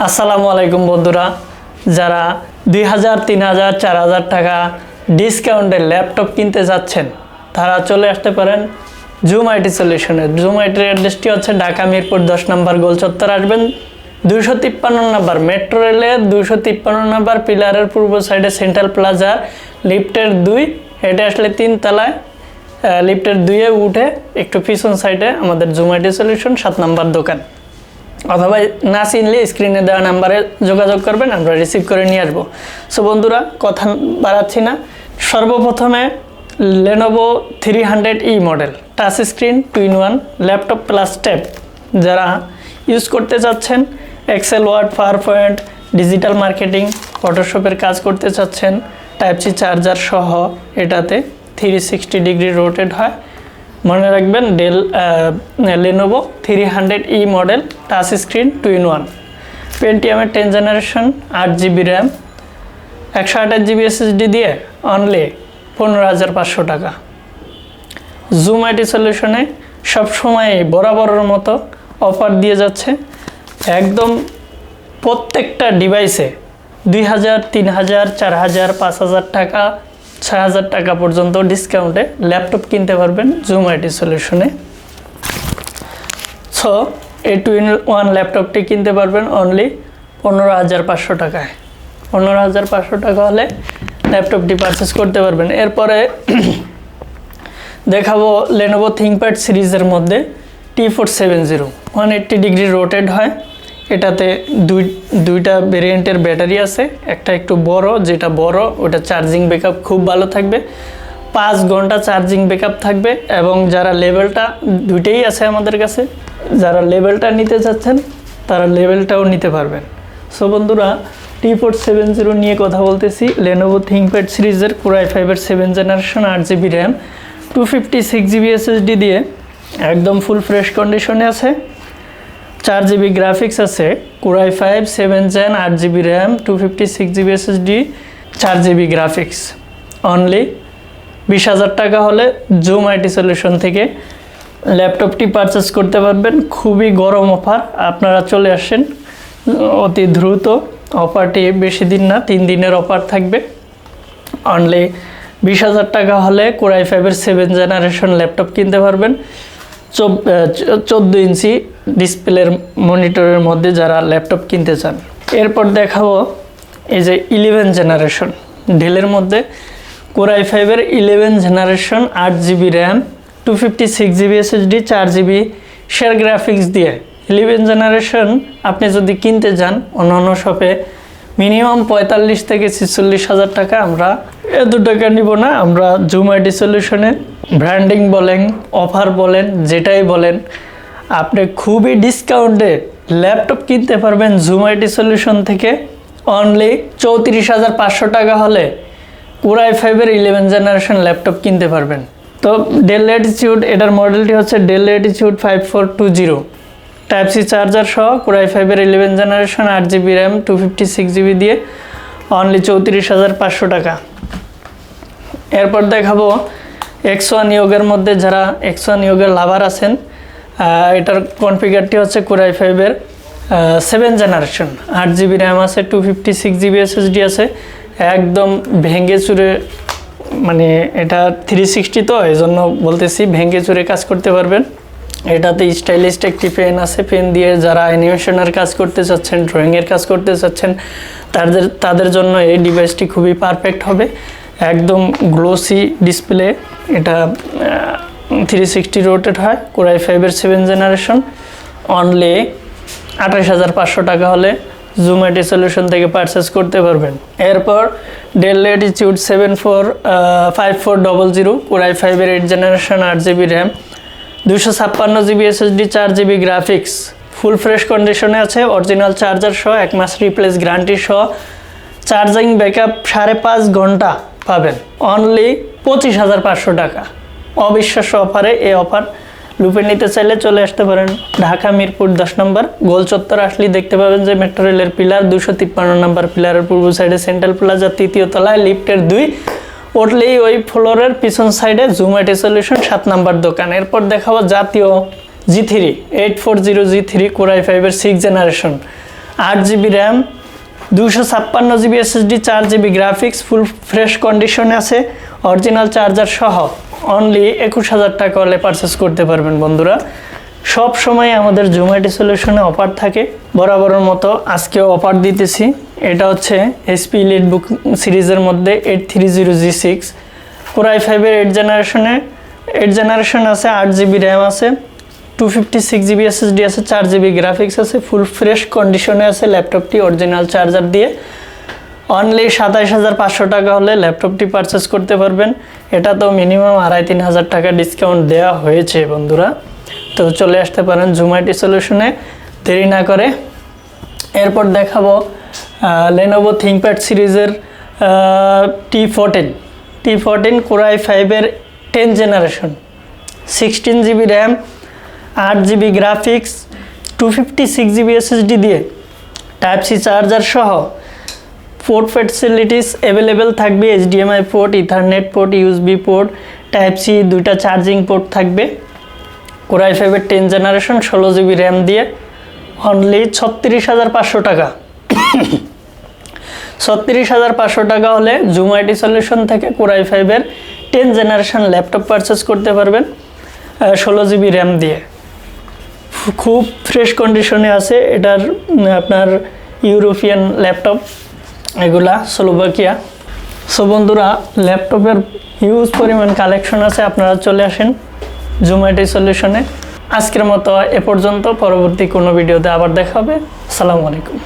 আসসালামু আলাইকুম বন্ধুরা, যারা 2000, 3000, 4000 টাকা ডিসকাউন্টে ল্যাপটপ কিনতে যাচ্ছেন তারা চলে আসতে পারেন জুম আইটি সলিউশনে। জুম আইটির অ্যাড্রেসটি হচ্ছে ঢাকা মিরপুর 10 নম্বর গোল চত্বর আসবেন, 253 নম্বর মেট্রো রেলের 253 নম্বর পিলারের পূর্ব সাইডে সেন্ট্রাল প্লাজা লিফটের 2 হেঁটে আসলে 3 তলায় লিফটের 2-এ উঠে একটু পিছন সাইডে আমাদের জুম আইটি সলিউশন 7 নম্বর দোকান, অথবা না চিনলে স্ক্রিনে দেওয়া নাম্বারে যোগাযোগ করবেন, আমরা রিসিভ করে নিয়ে আসবো। সো বন্ধুরা, কথা বাড়াচ্ছি না, সর্বপ্রথমে Lenovo 300E model touch screen 2-in-1 laptop plus tab যারা ইউজ করতে চাচ্ছেন, excel, word, power point, digital marketing, ফটোশপের কাজ করতে চাচ্ছেন, টাইপ সি চার্জার সহ এটাতে 360 ডিগ্রি রোটেট হয়। মনে রাখবেন Lenovo 300E model touch screen 2-in-1 পেন্টিয়ামের 10 generation 8GB RAM 128GB SSD দিয়ে অনলি 15,500 টাকা। জুম আইটি সলিউশনে সবসময় বরাবরের মতো অফার দিয়ে যাচ্ছে, একদম প্রত্যেকটা ডিভাইসে 2,000, 3,000, 4,000, 5,000 টাকা, 6,000 টাকা পর্যন্ত ডিসকাউন্টে ল্যাপটপ কিনতে পারবেন জুম আইটি সলিউশনে। সো এই 2-in-1 ল্যাপটপটি কিনতে পারবেন অনলি 15,500 টাকায়। 15,500 টাকা হলে ল্যাপটপটি পারচেস করতে পারবেন। এরপরে দেখাবো Lenovo ThinkPad সিরিজের মধ্যে T470 180 ডিগ্রি রোটেট হয়। এটাতে দুইটা ভেরিয়েন্টের ব্যাটারি আছে, একটা একটু বড়, যেটা বড় ওটা চার্জিং ব্যাকআপ খুব ভালো থাকবে, 5 ঘন্টা চার্জিং ব্যাকআপ থাকবে। এবং যারা লেভেলটা, দুইটাই আছে আমাদের কাছে, যারা লেভেলটা নিতে চাচ্ছেন তারা লেভেলটাও নিতে পারবেন। সো বন্ধুরা, T470 নিয়ে কথা বলতেছি। Lenovo ThinkPad সিরিজের Core i5-এর 7 generation 8GB RAM 256GB SSD দিয়ে একদম ফুল ফ্রেশ কন্ডিশনে আছে। 4GB গ্রাফিক্স আছে, Core i5 7 Gen 8GB RAM 256GB SSD 4GB graphics only 20,000 টাকা হলে জুম আইটি সলিউশন থেকে ল্যাপটপটি পারচেস করতে পারবেন। খুবই গরম অফার, আপনারা চলে আসেন অতি দ্রুত। অফারটি বেশি দিন না, 3 দিনের অফার থাকবে। অনলি 20,000 টাকা হলে Core i5-এর 7 জেনারেশন ল্যাপটপ কিনতে পারবেন। 14 ইঞ্চি ডিসপ্লের মনিটরের মধ্যে যারা ল্যাপটপ কিনতে চান। এরপর দেখাবো এই যে 11 জেনারেশন ডেলের মধ্যে Core i5-এর 11 generation 8GB RAM 256GB SSD 4GB share graphics দিয়ে 11 জেনারেশন আপনি যদি কিনতে যান অন্যান্য শপে মিনিমাম 45 থেকে 46,000 টাকা। আমরা এত টাকা নিব না, আমরা জুম আইটি সলিউশনে ব্র্যান্ডিং বলেন, অফার বলেন, যেটাই বলেন, আপনি খুবই ডিসকাউন্টে ল্যাপটপ কিনতে পারবেন জুম আইটি সলিউশন থেকে অনলি 34,500 টাকা হলে Core i5-এর 11 জেনারেশন ল্যাপটপ কিনতে পারবেন। তো ডেল ল্যাটিটিউড, এটার মডেলটি হচ্ছে Dell latitude 5420 type C charger সহ Core i5-এর 11 জেনারেশন 8GB র্যাম 256GB দিয়ে অনলি 34,500 টাকা। এরপর দেখাবো X1 ইয়োগের মধ্যে যারা X1 ইয়োগের লাভার আছেন, এটার কনফিগারটি হচ্ছে Core i5-এর 7 জেনারেশন 8GB র্যাম আছে 256GB SSD আছে। একদম ভেঙে চুরে, মানে এটা 360 তো এই জন্য বলতেছি, ভেঙে চুরে কাজ করতে পারবেন। এটাতে স্টাইলিস্ট একটি পেন আছে, পেন দিয়ে যারা অ্যানিমেশনের কাজ করতে চাচ্ছেন, ড্রয়িংয়ের কাজ করতে চাচ্ছেন তাদের জন্য এই ডিভাইসটি খুবই পারফেক্ট হবে। একদম গ্লোসি ডিসপ্লে, এটা 360 রোটেট হয়। Core i5-এর 7 জেনারেশন অনলি 28,500 টাকা হলে জুম আইটি সলিউশন থেকে পারচেস করতে পারবেন। এরপর del Latitude 5400 Core i5-এর 8 generation 8GB RAM 256GB SSD 4GB graphics full fresh কন্ডিশনে আছে, অরিজিনাল চার্জার সহ 1 মাস রিপ্লেস গ্যারান্টি সহ চার্জিং ব্যাকআপ 5.5 ঘন্টা পাবেন অনলি 25,500 টাকা। অবিশ্বাস্য অফারে এই অফার লুপে নিতে চাইলে চলে আসতে পারেন ঢাকা মিরপুর 10 নম্বর গোল চত্বর আসলেই দেখতে পাবেন যে মেট্রো রেলের পিলার 253 নম্বর পিলারের পূর্ব সাইডে সেন্ট্রাল প্লাজা 3য় তলায় লিফটের 2 উঠলেই ওই ফ্লোরের পিছন সাইডে জুম আইটি সলিউশন 7 নম্বর দোকান। এরপর দেখাবো জাতীয় G3 840 G3 Core i5-এর 6 generation 8GB RAM, 256GB SSD, 4GB graphics, full fresh কন্ডিশনে আছে, অরিজিনাল চার্জার সহ অনলি 21,000 টাকা হলে পারচেস করতে পারবেন বন্ধুরা। সব সময় আমাদের জুম আইটি সলিউশনে অফার থাকে, বরাবরের মতো আজকেও অফার দিতেছি। এটা হচ্ছে এইচপি এলিটবুক সিরিজের মধ্যে 830G6 Core i5 এর 8 জেনারেশন আছে, 8GB র্যাম আছে, 256GB SSD আছে, 4GB গ্রাফিক্স আছে, ফুল ফ্রেশ কন্ডিশনে আছে ল্যাপটপটি অরিজিনাল চার্জার দিয়ে। অনলি 27,500 টাকা হলে ল্যাপটপটি পারচেস করতে পারবেন। এটা তো মিনিমাম 2,500-3,000 টাকা ডিসকাউন্ট দেওয়া হয়েছে বন্ধুরা। তো চলে আসতে পারেন জুম আইটি সলিউশনে, দেরি না করে। এরপর দেখাবো Lenovo ThinkPad সিরিজের T14 Core i5 এর 10 generation, 16GB RAM, 8GB graphics, 256GB SSD দিয়ে Type-C চার্জার সহ পোর্ট ফ্যাসিলিটিস অ্যাভেলেবেল থাকবে। HDMI port, ethernet port, USB port, Type-C দুইটা চার্জিং পোর্ট থাকবে। Core i5 এর 10 জেনারেশন 16GB র্যাম দিয়ে only 36,500 টাকা। 36,500 টাকা হলে জুম আইটি সলিউশন থেকে Core i5 এর 10 জেনারেশন ল্যাপটপ পারচেস করতে পারবেন 16GB র্যাম দিয়ে। খুব ফ্রেশ কন্ডিশনে আছে। এটার আপনার ইউরোপিয়ান ল্যাপটপ, এগুলা স্লোভাকিয়া। সো বন্ধুরা, ল্যাপটপের হিউজ পরিমাণ কালেকশন আছে, আপনারা চলে আসেন জুম আইটি সলিউশনে। আজকের মতো এ পর্যন্ত, পরবর্তী কোনো ভিডিওতে আবার দেখা হবে। আসসালামু আলাইকুম।